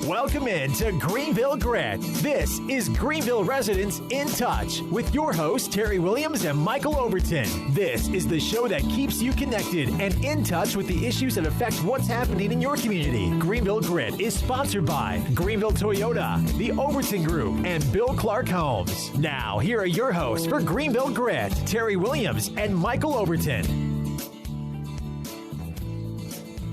Welcome in to Greenville Grit. This is Greenville Residents in Touch with your hosts, Terry Williams and Michael Overton. This is the show that keeps you connected and in touch with the issues that affect what's happening in your community. Greenville Grit is sponsored by Greenville Toyota, the Overton Group, and Bill Clark Homes. Now, here are your hosts for Greenville Grit, Terry Williams and Michael Overton.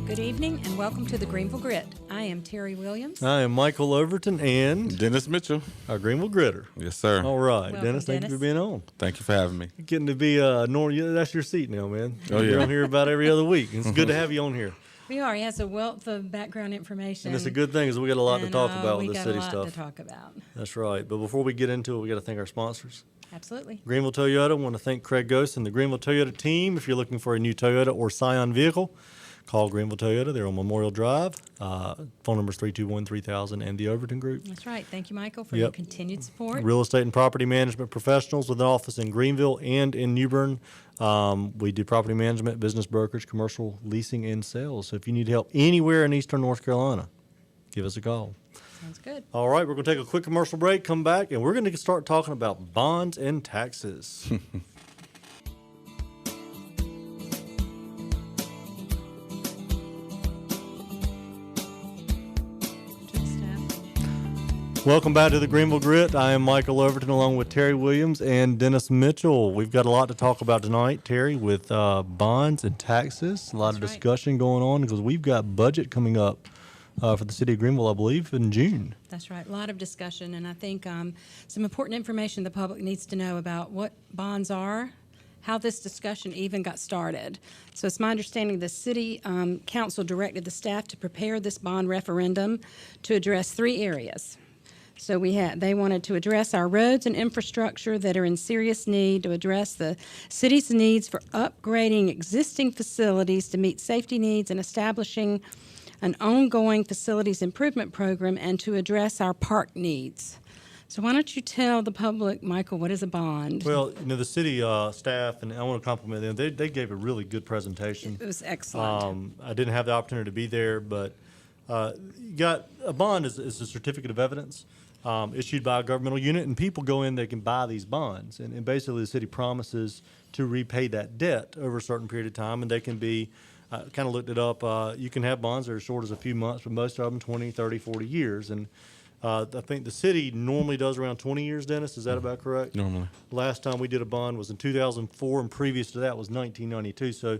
Good evening and welcome to the Greenville Grit. I am Terry Williams. I am Michael Overton and Dennis Mitchell, our Greenville Gritter. Yes, sir. All right, Welcome, Dennis, thank you for being on. Thank you for having me. You're getting to be normal. That's your seat now, man. Oh, You're yeah. on here about every other week. It's good to have you on here. We are. He has a wealth of background information. And it's a good thing because we got a lot to talk about with this city stuff. We got a lot to talk about. That's right. But before we get into it, we got to thank our sponsors. Absolutely. Greenville Toyota. I want to thank Craig Ghost and the Greenville Toyota team. If you're looking for a new Toyota or Scion vehicle, call Greenville Toyota. They're on Memorial Drive. Phone number is 321-3000 and the Overton Group. That's right. Thank you, Michael, for your continued support. Real estate and property management professionals with an office in Greenville and in New Bern. We do property management, business brokerage, commercial leasing, and sales. So if you need help anywhere in Eastern North Carolina, give us a call. Sounds good. All right, we're going to take a quick commercial break, come back, and we're going to start talking about bonds and taxes. Welcome back to the Greenville Grit. I am Michael Overton along with Terry Williams and Dennis Mitchell. We've got a lot to talk about tonight, Terry, with bonds and taxes. A lot of discussion going on because we've got budget coming up for the city of Greenville, I believe, in June. That's right. A lot of discussion, and I think some important information the public needs to know about what bonds are, how this discussion even got started. So it's my understanding the city council directed the staff to prepare this bond referendum to address three areas. So they wanted to address our roads and infrastructure that are in serious need, to address the city's needs for upgrading existing facilities to meet safety needs and establishing an ongoing facilities improvement program, and to address our park needs. So why don't you tell the public, Michael, what is a bond? Well, the city staff, and I want to compliment them, they gave a really good presentation. It was excellent. I didn't have the opportunity to be there, but you got a bond is a certificate of evidence. Issued by a governmental unit, and people go in, they can buy these bonds. And basically the city promises to repay that debt over a certain period of time, and they can be, kind of looked it up, you can have bonds that are as short as a few months, but most of them 20, 30, 40 years. And I think the city normally does around 20 years, Dennis, is that about correct? Normally. Last time we did a bond was in 2004, and previous to that was 1992. So,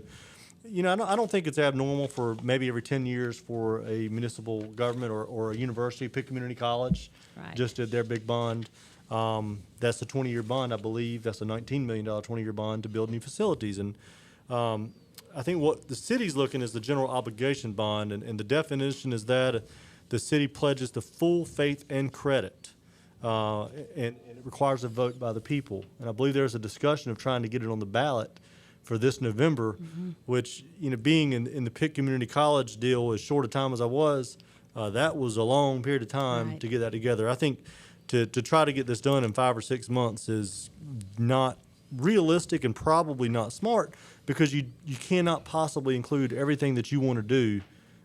I don't think it's abnormal for maybe every 10 years for a municipal government or a university, pick community college, just did their big bond. That's a 20-year bond, I believe. That's a $19 million 20-year bond to build new facilities. And I think what the city's looking is the general obligation bond, and the definition is that the city pledges the full faith and credit, and it requires a vote by the people. And I believe there's a discussion of trying to get it on the ballot for this November, which, being in the Pitt Community College deal as short a time as I was, that was a long period of time to get that together. I think to try to get this done in 5 or 6 months is not realistic and probably not smart, because you cannot possibly include everything that you want to do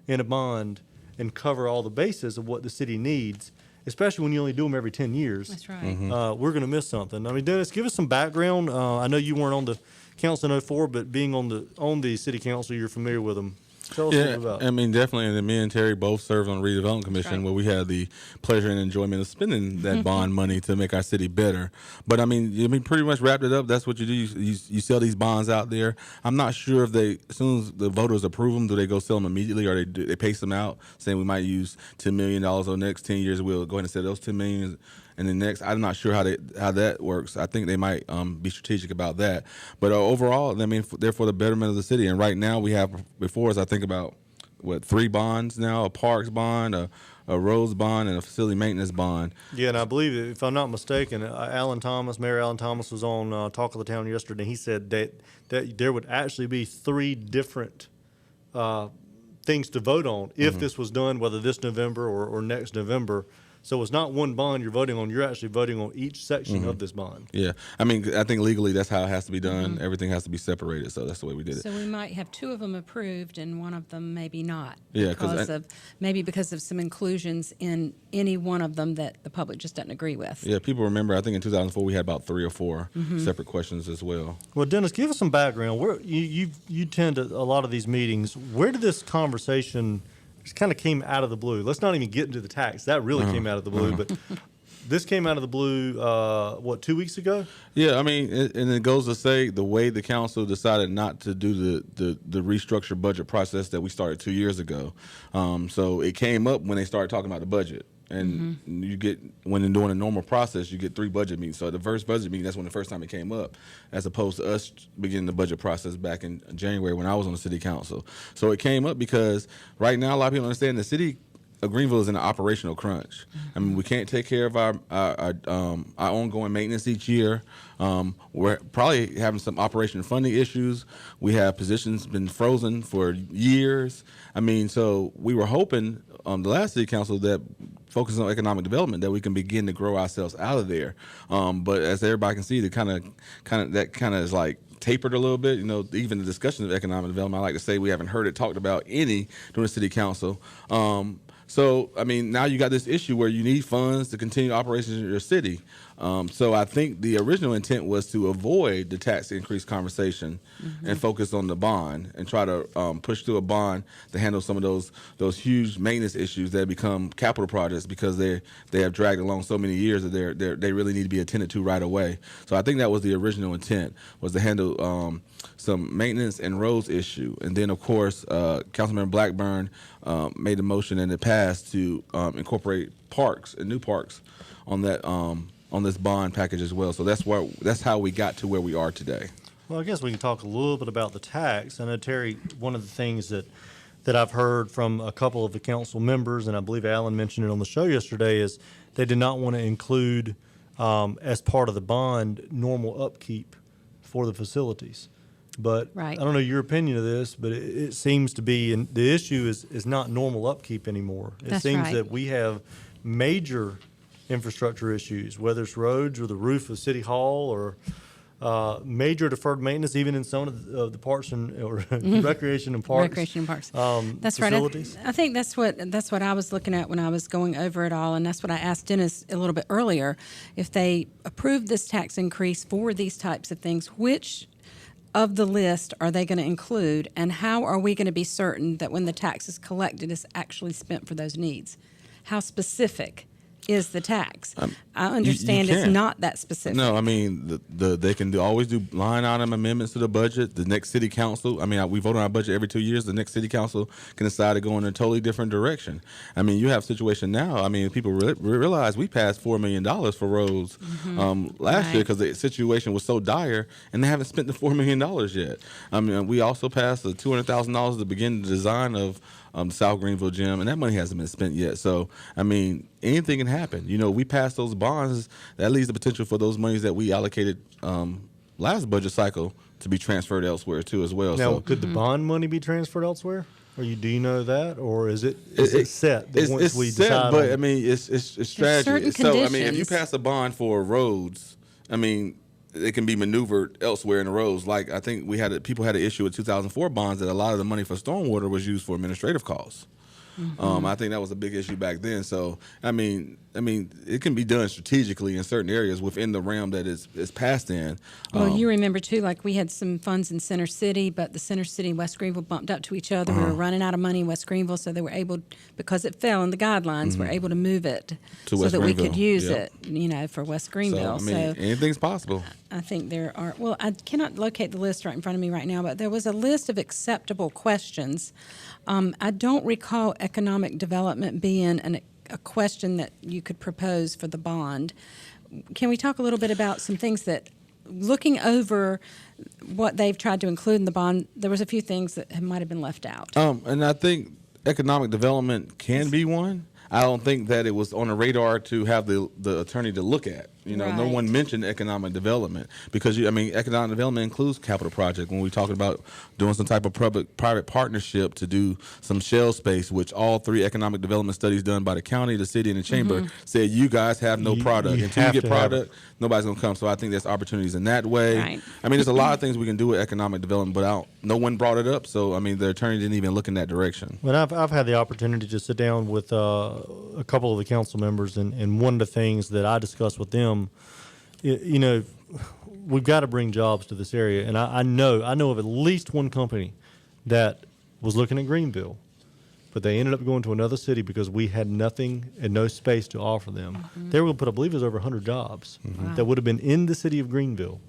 in a bond and cover all the bases of what the city needs, especially when you only do them every 10 years. That's right. We're going to miss something. I mean, Dennis, give us some background. I know you weren't on the council in 04, but being on the city council, you're familiar with them. Tell us a little about. I mean, definitely. And me and Terry both served on the redevelopment commission, where we had the pleasure and enjoyment of spending that bond money to make our city better. But I mean, pretty much wrapped it up. That's what you do. You sell these bonds out there. I'm not sure if as soon as the voters approve them, do they go sell them immediately, or they pace them out, saying we might use $10 million over the next 10 years. We'll go ahead and sell those $10 million. And then next, I'm not sure how that works. I think they might be strategic about that. But overall, I mean, they're for the betterment of the city. And right now, we have before us, I think about 3 bonds now: a parks bond, a roads bond, and a facility maintenance bond. Yeah, and I believe, if I'm not mistaken, Mayor Alan Thomas was on Talk of the Town yesterday. He said that there would actually be 3 different things to vote on if this was done, whether this November or next November. So it's not one bond you're voting on. You're actually voting on each section of this bond. Yeah, I mean, I think legally that's how it has to be done. Everything has to be separated, so that's the way we did it. So we might have two of them approved and one of them maybe not. Yeah, because of some inclusions in any one of them that the public just doesn't agree with. Yeah, people remember, I think in 2004 we had about 3 or 4 separate questions as well. Well, Dennis, give us some background. You tend to a lot of these meetings. Where did this conversation just kind of came out of the blue? Let's not even get into the tax. That really came out of the blue, but this came out of the blue, 2 weeks ago? Yeah, I mean, and it goes to say the way the council decided not to do the restructured budget process that we started 2 years ago. So it came up when they started talking about the budget. And you get, when they're doing a normal process, you get 3 budget meetings. So the first budget meeting, that's when the first time it came up, as opposed to us beginning the budget process back in January when I was on the city council. So it came up because right now a lot of people understand the city of Greenville is in an operational crunch. I mean, we can't take care of our ongoing maintenance each year. We're probably having some operation funding issues. We have positions been frozen for years. I mean, so we were hoping the last city council that focus on economic development that we can begin to grow ourselves out of there. But as everybody can see, the kind of is like tapered a little bit. You know, even the discussion of economic development, I like to say we haven't heard it talked about any during the city council. So, I mean, now you got this issue where you need funds to continue operations in your city. So I think the original intent was to avoid the tax increase conversation and focus on the bond and try to push through a bond to handle some of those huge maintenance issues that become capital projects because they have dragged along so many years that they really need to be attended to right away. So I think that was the original intent, was to handle some maintenance and roads issue. And then, of course, Councilmember Blackburn made a motion and it passed to incorporate parks and new parks on that on this bond package as well. So that's how we got to where we are today. Well, I guess we can talk a little bit about the tax. I know, Terry, one of the things that I've heard from a couple of the council members, and I believe Alan mentioned it on the show yesterday, is they did not want to include as part of the bond normal upkeep for the facilities. But Right. I don't know your opinion of this, but it seems to be, and the issue is not normal upkeep anymore. It That's seems right. that we have major infrastructure issues, whether it's roads or the roof of City Hall or major deferred maintenance, even in some of the parks or recreation and parks. Recreation and parks. That's facilities. right. I think that's what I was looking at when I was going over it all, and that's what I asked Dennis a little bit earlier. If they approve this tax increase for these types of things, which of the list are they going to include, and how are we going to be certain that when the tax is collected, it's actually spent for those needs? How specific is the tax? I understand you it's can't. not that specific. No, I mean they can always do line item amendments to the budget. The next city council, I mean, we vote on our budget every 2 years. The next city council can decide to go in a totally different direction. I mean, you have a situation now. I mean, people realize we passed $4 million for roads last year because the situation was so dire, and they haven't spent the $4 million yet. I mean, we also passed the $200,000 to begin the design of the South Greenville Gym, and that money hasn't been spent yet. So, I mean, anything can happen. You know, we passed those bonds. That leaves the potential for those monies that we allocated last budget cycle to be transferred elsewhere too, as well. Now, So, could the bond money be transferred elsewhere? Or do you know that, or is it set that once it's we set, decide? but on I mean, it's strategy. certain So, I mean, if you conditions. pass a bond for roads, I mean, it can be maneuvered elsewhere in the roads. Like I think people had an issue with 2004 bonds that a lot of the money for stormwater was used for administrative costs. I think that was a big issue back then. So I mean, it can be done strategically in certain areas within the realm that is passed in. Well, you remember too, like we had some funds in Center City, but the Center City and West Greenville bumped up to each other. We were running out of money in West Greenville, so they were able, because it fell in the guidelines, we're able to move it To so West that we could Greenville. use Yep. it, for West So Greenville. I mean, anything's possible. I think there are, well, I cannot locate the list right in front of me right now, but there was a list of acceptable questions. I don't recall economic development being a question that you could propose for the bond. Can we talk a little bit about some things that, looking over what they've tried to include in the bond, there was a few things that might have been left out. And I think economic development can be one. I don't think that it was on the radar to have the attorney to look at. no one mentioned economic development because economic development includes capital project. When we're talking about doing some type of public-private partnership to do some shell space, which all 3 economic development studies done by the county, the city, and the chamber said you guys have no product. Until you get product, nobody's going to come. So I think there's opportunities in that way. Right. There's a lot of things we can do with economic development, but no one brought it up. So, the attorney didn't even look in that direction. Well, I've had the opportunity to sit down with a couple of the council members, and one of the things that I discussed with them, we've got to bring jobs to this area. And I know of at least one company that was looking at Greenville, but they ended up going to another city because we had nothing and no space to offer them. They were going to put, I believe it was over 100 jobs that would have been in the city of Greenville,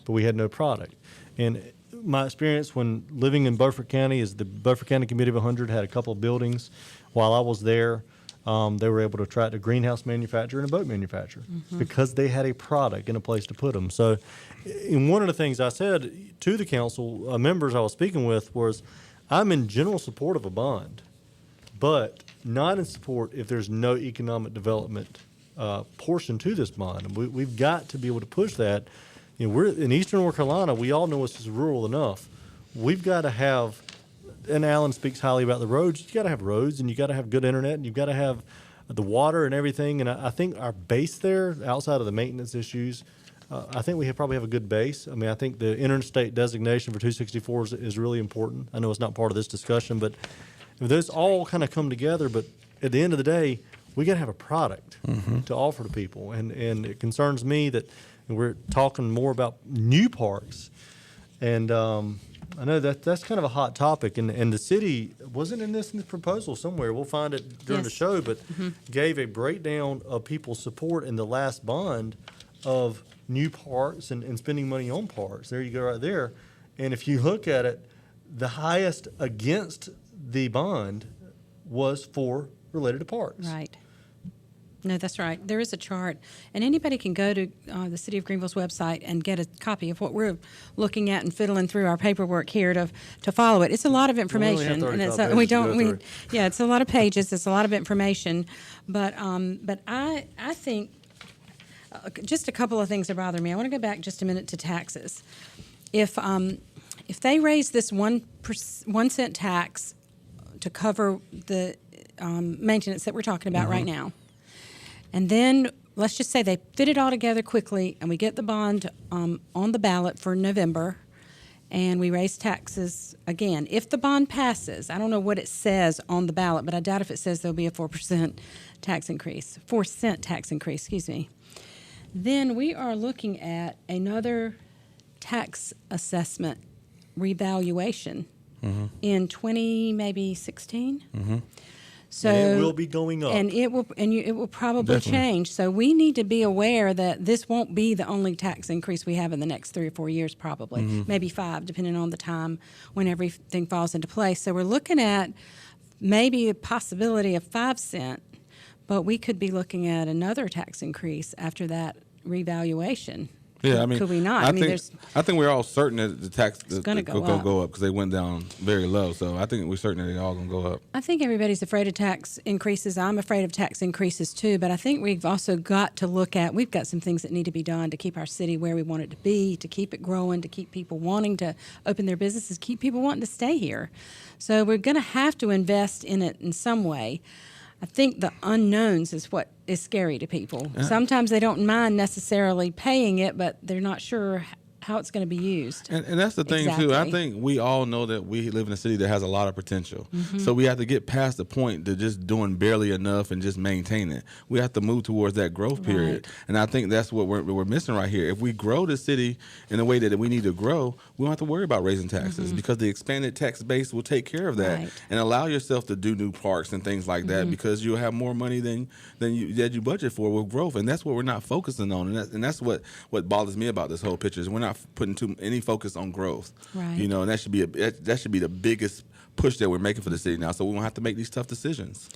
but we had no product. And my experience when living in Beaufort County is the Beaufort County Committee of 100 had a couple of buildings. While I was there, they were able to attract a greenhouse manufacturer and a boat manufacturer because they had a product and a place to put them. So, and one of the things I said to the council members I was speaking with was, I'm in general support of a bond, but not in support if there's no economic development portion to this bond. And we've got to be able to push that. We're in eastern North Carolina. We all know it's rural enough. We've got to have, and Alan speaks highly about the roads. You got to have roads, and you got to have good internet, and you've got to have the water and everything. And I think our base there, outside of the maintenance issues, I think we probably have a good base. I think the interstate designation for 264 is really important. I know it's not part of this discussion, but those all kind of come together. But at the end of the day, we got to have a product to offer to people, and it concerns me that we're talking more about new parks, and I know that's kind of a hot topic, and the city wasn't in this proposal somewhere. We'll find it during the show, but gave a breakdown of people's support in the last bond of new parks and spending money on parks. There you go, right there. And if you look at it, the highest against the bond was related to parks. Right. No, that's right. There is a chart, and anybody can go to the City of Greenville's website and get a copy of what we're looking at and fiddling through our paperwork here to follow it. It's a lot of information, and it's it's a lot of pages. It's a lot of information, but I think just a couple of things that bother me. I want to go back just a minute to taxes. If they raise this 1 cent tax to cover the maintenance that we're talking about right now. And then let's just say they fit it all together quickly, and we get the bond on the ballot for November, and we raise taxes again. If the bond passes, I don't know what it says on the ballot, but I doubt if it says there'll be a 4% tax increase, 4 cent tax increase, excuse me. Then we are looking at another tax assessment revaluation in 2016. So and it will be going up, and it will probably change. So we need to be aware that this won't be the only tax increase we have in the next 3 or 4 years, probably maybe 5, depending on the time when everything falls into place. So we're looking at maybe a possibility of 5 cents, but we could be looking at another tax increase after that revaluation. Yeah, could we not? I think we're all certain that the tax is going to go up because they went down very low. So I think we're certain that they're all going to go up. I think everybody's afraid of tax increases. I'm afraid of tax increases too. But I think we've also got to look at, we've got some things that need to be done to keep our city where we want it to be, to keep it growing, to keep people wanting to open their businesses, keep people wanting to stay here. So we're going to have to invest in it in some way. I think the unknowns is what is scary to people. Sometimes they don't mind necessarily paying it, but they're not sure how it's going to be used. And that's the thing, too. I think we all know that we live in a city that has a lot of potential. So we have to get past the point to just doing barely enough and just maintain it. We have to move towards that growth period. And I think that's what we're missing right here. If we grow the city in a way that we need to grow, we don't have to worry about raising taxes because the expanded tax base will take care of that and allow yourself to do new parks and things like that because you'll have more money than you budget for with growth. And that's what we're not focusing on. And that's what bothers me about this whole picture is we're not putting any focus on growth, and that should be the biggest push that we're making for the city now. So we won't have to make these tough decisions.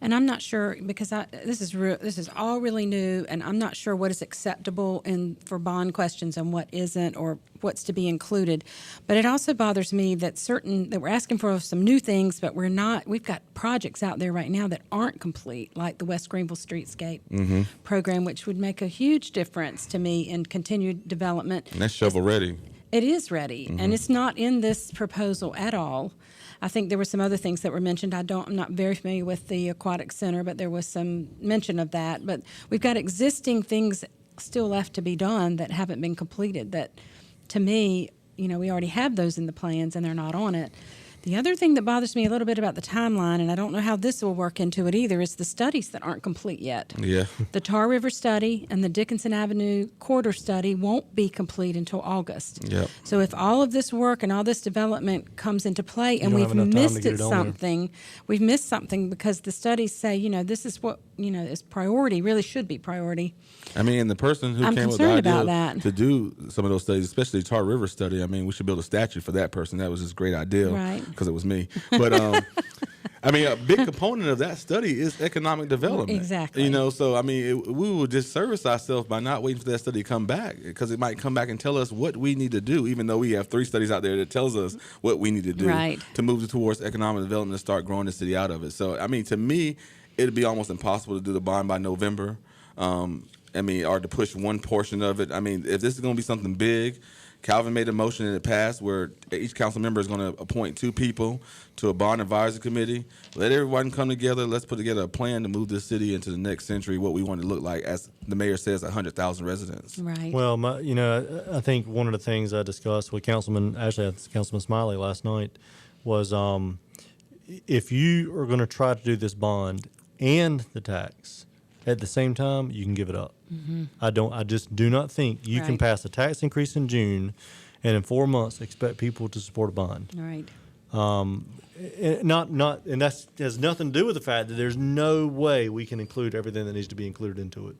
And I'm not sure, because this is all really new, and I'm not sure what is acceptable for bond questions and what isn't, or what's to be included. But it also bothers me that we're asking for some new things, but we've got projects out there right now that aren't complete, like the West Greenville Streetscape program, which would make a huge difference to me in continued development. And that's shovel ready. It is ready, and it's not in this proposal at all. I think there were some other things that were mentioned. I'm not very familiar with the aquatic center, but there was some mention of that. But we've got existing things still left to be done that haven't been completed that, to me, we already have those in the plans and they're not on it. The other thing that bothers me a little bit about the timeline, and I don't know how this will work into it either, is the studies that aren't complete yet. Yeah. The Tar River study and the Dickinson Avenue corridor study won't be complete until August. Yep. So if all of this work and all this development comes into play and don't we've have enough time to missed get it on there. we've missed something because the studies say, this is what, is priority, really should be priority. I mean, and the person who I'm came with the concerned idea about that. to do some of those studies, especially the Tar River study, I mean, we should build a statue for that person. That was just a great idea. Right. Because it was me. But, I mean, a big component of that study is economic development. Exactly. So, I mean, we will disservice ourselves by not waiting for that study to come back, because it might come back and tell us what we need to do, even though we have 3 studies out there that tells us what we need to do Right. to move towards economic development and start growing the city out of it. So, I mean, to me, it'd be almost impossible to do the bond by November. Or to push one portion of it. I mean, if this is going to be something big, Calvin made a motion in the past where each council member is going to appoint 2 people to a bond advisory committee. Let everyone come together. Let's put together a plan to move this city into the next century, what we want it to look like, as the mayor says, 100,000 residents. Right. Well, I think one of the things I discussed with Councilman Smiley last night was if you are going to try to do this bond and the tax at the same time, you can give it up. I just do not think you can Right. pass a tax increase in June and in 4 months expect people to support a bond. Right. And that has nothing to do with the fact that there's no way we can include everything that needs to be included into it.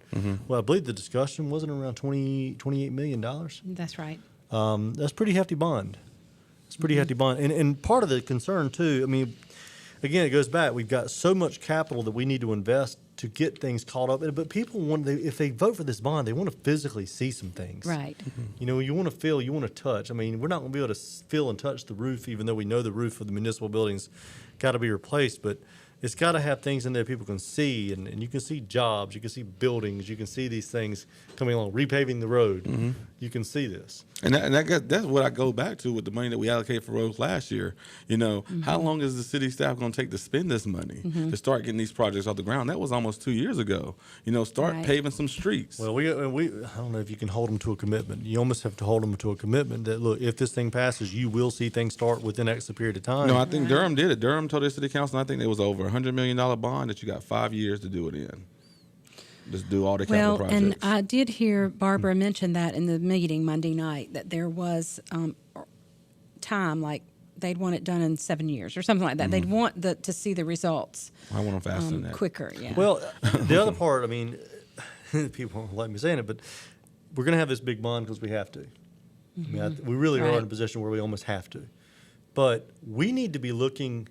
Well, I believe the discussion wasn't around $28 million. That's right. That's a pretty hefty bond. It's a pretty hefty bond. And part of the concern, too, I mean, again, it goes back. We've got so much capital that we need to invest to get things caught up. But people if they vote for this bond, they want to physically see some things. Right. You want to feel, you want to touch. I mean, we're not going to be able to feel and touch the roof, even though we know the roof of the municipal buildings got to be replaced. But it's got to have things in there people can see, and you can see jobs, you can see buildings, you can see these things coming along, repaving the road. You can see this. And that's what I go back to with the money that we allocated for roads last year. How long is the city staff going to take to spend this money to start getting these projects off the ground? That was almost 2 years ago. Start Right. paving some streets. Well, we I don't know if you can hold them to a commitment. You almost have to hold them to a commitment that, look, if this thing passes, you will see things start within X period of time. No, I think Durham did it. Durham told their city council, I think it was over $100 million bond that you got 5 years to do it in. Just do all the capital projects. And I did hear Barbara mention that in the meeting Monday night, that there was time, like they'd want it done in 7 years or something like that. They'd want to see the results I want them faster than that. quicker. Yeah. Well, the other part, I mean, people won't like me saying it, but we're going to have this big bond because we have to. I mean, we really are in a Right. position where we almost have to. But we need to be looking.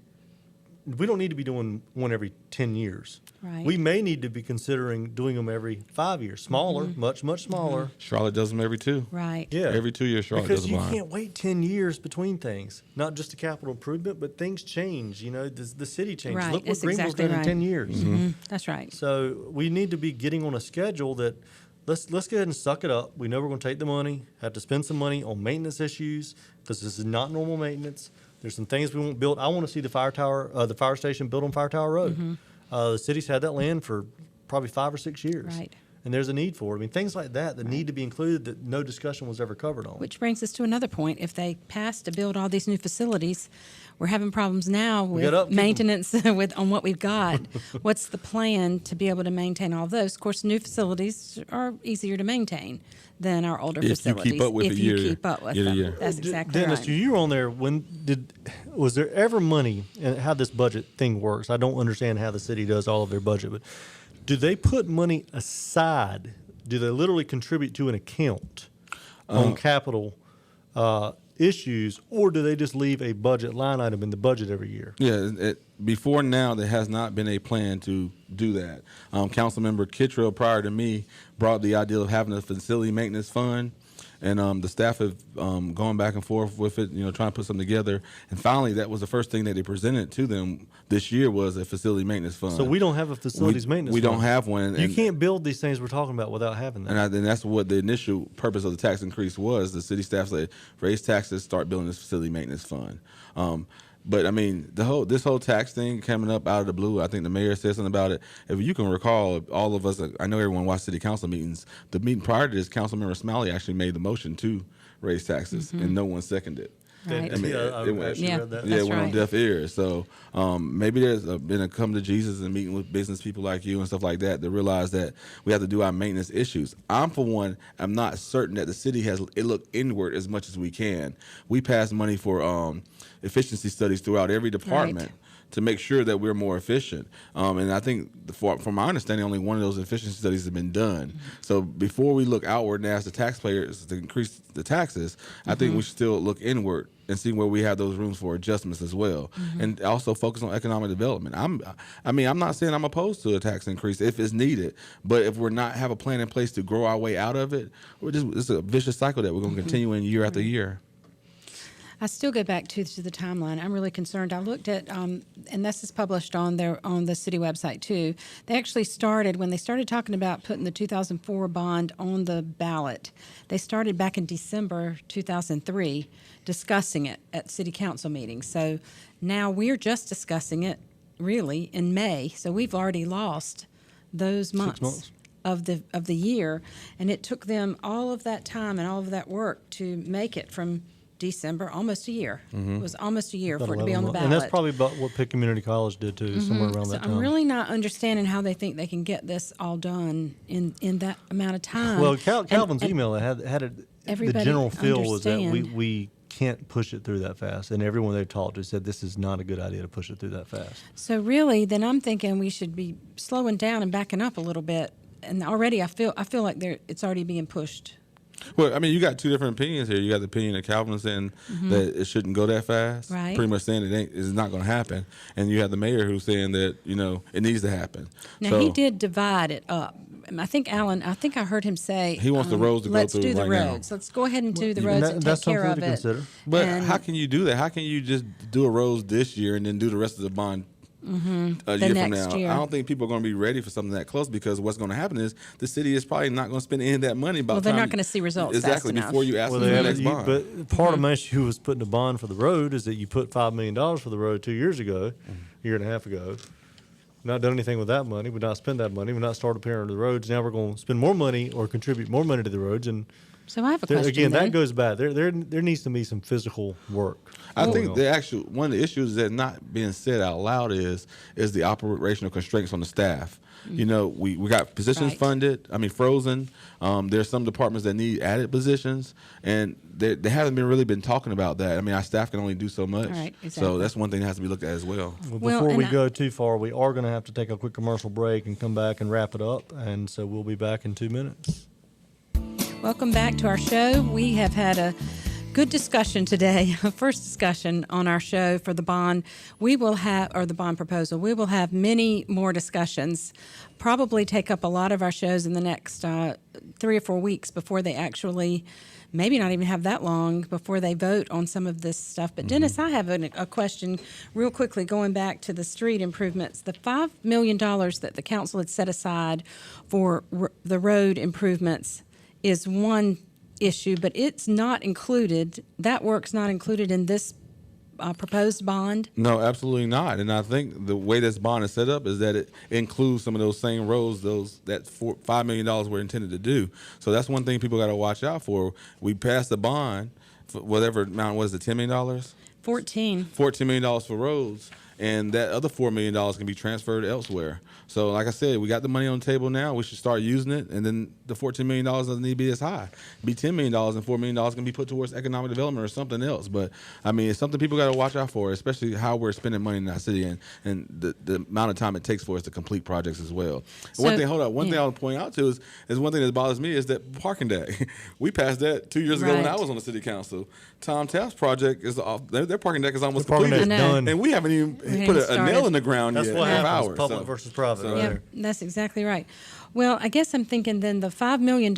We don't need to be doing one every 10 years. Right. We may need to be considering doing them every 5 years, smaller, much smaller. Charlotte does them every 2. Right. Yeah. Every 2 years, Charlotte Because does a you bond. can't wait 10 years between things. Not just a capital improvement, but things change. The city changes. Right. Look what That's Greenville's exactly done in right. 10 years. That's right. So we need to be getting on a schedule that let's go ahead and suck it up. We know we're going to take the money, have to spend some money on maintenance issues because this is not normal maintenance. There's some things we won't build. I want to see the fire station built on Fire Tower Road. The city's had that land for probably 5 or 6 years. Right. And there's a need for it. I mean, things like that need to be included that no discussion was ever covered on. Which brings us to another point. If they pass to build all these new facilities, we're having problems now got with upkeep. maintenance on what we've got. What's the plan to be able to maintain all those? Of course, new facilities are easier to maintain than our older If you facilities. keep up with if it you year- keep up with year to them. year. That's exactly Dennis, right. you were on there. Was there ever money, and how this budget thing works? I don't understand how the city does all of their budget, but do they put money aside? Do they literally contribute to an account on capital issues, or do they just leave a budget line item in the budget every year? Yeah, before now, there has not been a plan to do that. Councilmember Kittrell, prior to me, brought the idea of having a facility maintenance fund, and the staff have gone back and forth with it, trying to put something together. And finally, that was the first thing that they presented to them this year was a facility maintenance fund. So we don't have a facilities maintenance We fund. don't have one. You can't build these things we're talking about without having that. And that's what the initial purpose of the tax increase was. The city staff said, raise taxes, start building this facility maintenance fund. But I mean, this whole tax thing coming up out of the blue, I think the mayor said something about it. If you can recall, all of us, I know everyone watched city council meetings. The meeting prior to this, Councilmember Smiley actually made the motion to raise taxes, and no one seconded it. Right. I actually read that. Yeah, it That's went on right. deaf ears. So maybe there's been a come to Jesus and meeting with business people like you and stuff like that to realize that we have to do our maintenance issues. For one, I'm not certain that the city has looked inward as much as we can. We pass money for efficiency studies throughout every department. Right. To make sure that we're more efficient. And I think, from my understanding, only one of those efficiency studies has been done. Mm-hmm. So before we look outward and ask the taxpayers to increase the taxes, I think we should still look inward and see where we have those rooms for adjustments as well. And also focus on economic development. I'm not saying I'm opposed to a tax increase if it's needed, but if we're not have a plan in place to grow our way out of it, it's a vicious cycle that we're going to continue in year after year. I still go back to the timeline. I'm really concerned. I looked at, and this is published on the city website too. They actually started when they started talking about putting the 2004 bond on the ballot. They started back in December 2003 discussing it at city council meetings. So now we're just discussing it really in May. So we've already lost those months. Of the year, and it took them all of that time and all of that work to make it from December, almost a year. It was almost a year About for it to be 11 on the months. ballot. And that's probably about what Pitt Community College did too, somewhere around So that time. I'm really not understanding how they think they can get this all done in that amount of time. Well, Calvin's email had it. The Everybody general feel was that understand. we can't push it through that fast, and everyone they've talked to said this is not a good idea to push it through that fast. So really, then I'm thinking we should be slowing down and backing up a little bit. And already I feel like it's already being pushed. Well, I mean, you got two different opinions here. You got the opinion of Calvin saying that it shouldn't go that fast, Right. pretty much saying it's not going to happen, and you have the mayor who's saying that it needs to happen. Now, so he did divide it up. I think I heard him say He wants the roads to go let's through do the right now. roads. Let's go ahead and do the And roads and that's take care something of to it. consider. But And how can you do that? How can you just do a roads this year and then do the rest of the bond a year from next now? year. I don't think people are going to be ready for something that close, because what's going to happen is the city is probably not going to spend any of that money. Well, they're not going to see results exactly fast before enough. you ask Well, for they the had next bond. but part of my issue was putting a bond for the road is that you put $5 million for the road 2 years ago, a year and a half ago. Not done anything with that money. We've not spent that money. We've not started repairing the roads. Now we're going to spend more money or contribute more money to the roads. And So I have a question. again, then. that goes back. There needs to be some physical work. I going think on. one of the issues that not being said out loud is the operational constraints on the staff. We got positions Right. frozen. There's some departments that need added positions, and they haven't really been talking about that. Our staff can only do so much. Right, So exactly. that's one thing that has to be looked at as well. Well, Before we and go too far, we are going to have to take a quick commercial break and come back and wrap it up. And so we'll be back in 2 minutes. Welcome back to our show. We have had a good discussion today, a first discussion on our show for the bond. The bond proposal. We will have many more discussions, probably take up a lot of our shows in the next 3 or 4 weeks before they actually, maybe not even have that long before they vote on some of this stuff. But Dennis, I have a question real quickly, going back to the street improvements. The $5 million that the council had set aside for the road improvements is one issue, but it's not included. That work's not included in this proposed bond. No, absolutely not. And I think the way this bond is set up is that it includes some of those same roads, that $5 million were intended to do. So that's one thing people got to watch out for. We passed the bond, for whatever amount was it, $10 million? $14. $14 million for roads, and that other $4 million can be transferred elsewhere. So, like I said, we got the money on the table now. We should start using it, and then the $14 million doesn't need to be as high. It'd be $10 million, and $4 million can be put towards economic development or something else. But I mean, it's something people got to watch out for, especially how we're spending money in our city and the amount of time it takes for us to complete projects as well. So, one thing I want to point out too is one thing that bothers me is that parking deck. We passed that 2 years ago when I was on the city council. Tom Taft's project is off. Their parking deck is almost completed, and we haven't even put a nail in the ground yet. That's what happens. Hours, Public versus private. So, yeah, that's exactly right. Well, I guess I'm thinking then the $5 million,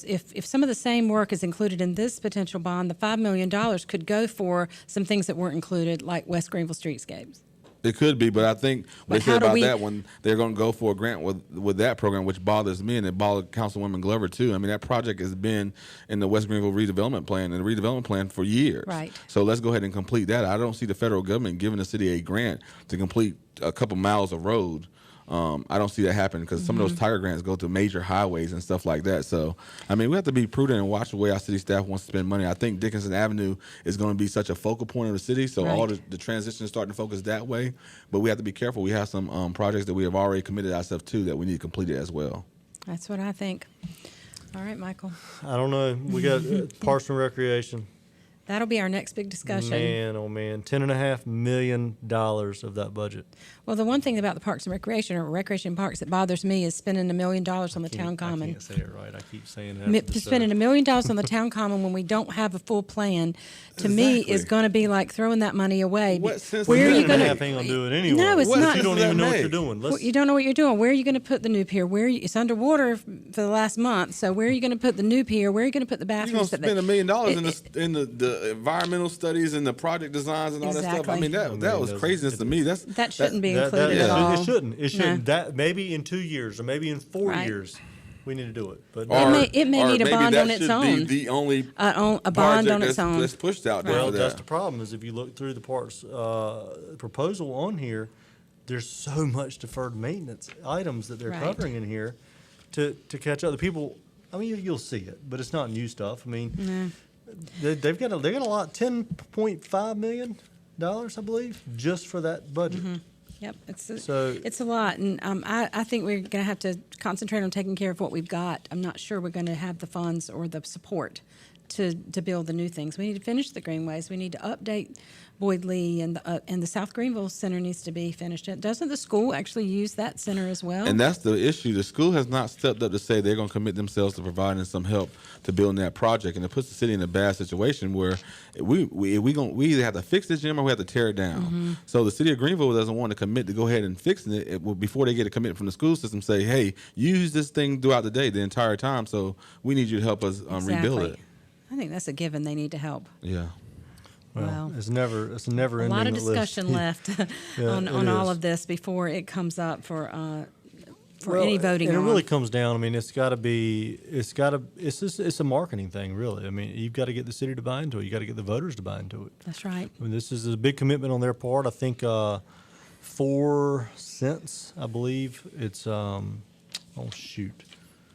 if some of the same work is included in this potential bond, the $5 million could go for some things that weren't included, like West Greenville streetscapes. It could be, but I think what they said about that one, they're going to go for a grant with that program, which bothers me, and it bothered Councilwoman Glover too. I mean, that project has been in the West Greenville redevelopment plan and the redevelopment plan for years. Right. So let's go ahead and complete that. I don't see the federal government giving the city a grant to complete a couple miles of road. I don't see that happen because some of those Tiger grants go to major highways and stuff like that. So, I mean, we have to be prudent and watch the way our city staff wants to spend money. I think Dickinson Avenue is going to be such a focal point of the city, so all the transition is starting to focus that way. But we have to be careful. We have some projects that we have already committed ourselves to that we need to complete it as well. That's what I think. All right, Michael. I don't know. We got Parks and Recreation. That'll be our next big discussion. Man, oh man, $10.5 million of that budget. Well, the one thing about the Parks and Recreation or Recreation Parks that bothers me is spending $1 million on the town common. I can't say it right. I keep saying that. Spending $1 million on the town common when we don't have a full plan, to me, is going to be like throwing that money away. What sense Where are you going to? Ain't gonna do it anyway. No, it's not. You don't even know what you're doing. You don't know what you're doing. Where are you going to put the new pier? It's underwater for the last month. So where are you going to put the new pier? Where are you going to put the bathrooms? You're going to spend $1 million in the environmental studies and the project designs and all that stuff. I mean, that was craziness to me. That shouldn't be included at all. It shouldn't. It shouldn't. No. That maybe in 2 years or maybe in 4 years, we need to do it. But it may need a bond on its own. Be the only a bond on its own that's pushed out there. Well, for that's that. the problem. Is if you look through the parks proposal on here, there's so much deferred maintenance items that they're covering in here to catch up. The people, I mean, you'll see it, but it's not new stuff. I mean, they've got a lot, $10.5 million, I believe, just for that budget. Mm-hmm. Yep, it's a lot, and I think we're going to have to concentrate on taking care of what we've got. I'm not sure we're going to have the funds or the support to build the new things. We need to finish the greenways. We need to update Boyd Lee, and the South Greenville Center needs to be finished. Doesn't the school actually use that center as well? And that's the issue. The school has not stepped up to say they're going to commit themselves to providing some help to building that project, and it puts the city in a bad situation where we either have to fix this gym or we have to tear it down. Mm-hmm. So the city of Greenville doesn't want to commit to go ahead and fixing it before they get a commitment from the school system. Say, hey, use this thing throughout the day, the entire time. So we need you to help us rebuild it. I think that's a given. They need to help. Yeah. Well, it's never a lot of discussion left on all of this before it comes up for any voting. And on. it really comes down. I mean, it's a marketing thing, really. I mean, you've got to get the city to buy into it. You got to get the voters to buy into it. That's right. I mean, this is a big commitment on their part. I think 4 cents, I believe. It's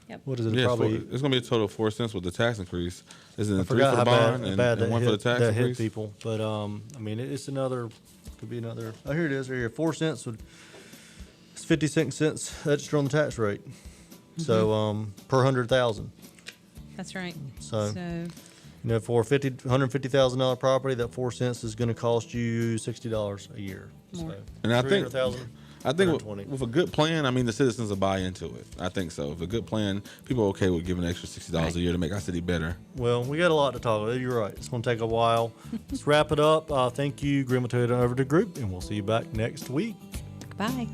Yep. What is it? Yeah, Probably. it's going to be a total of 4 cents with the tax increase. Isn't it 3 forgot for how the bond and bad 1 for the tax that hit increase? people. But I mean, could be another. Oh, here it is. Right here, 4 cents it's 56 cents extra on the tax rate. Mm-hmm. So per 100,000. That's right. So for $150,000 property, that 4 cents is going to cost you $60 a year. More. So, And I think with 120. a good plan, I mean, the citizens will buy into it. I think so. With a good plan, people are okay with giving an extra $60 a year to make our city better. Well, we got a lot to talk about. You're right. It's going to take a while. Let's wrap it up. Thank you, Greenville Toyota Over the Group, and we'll see you back next week. Bye.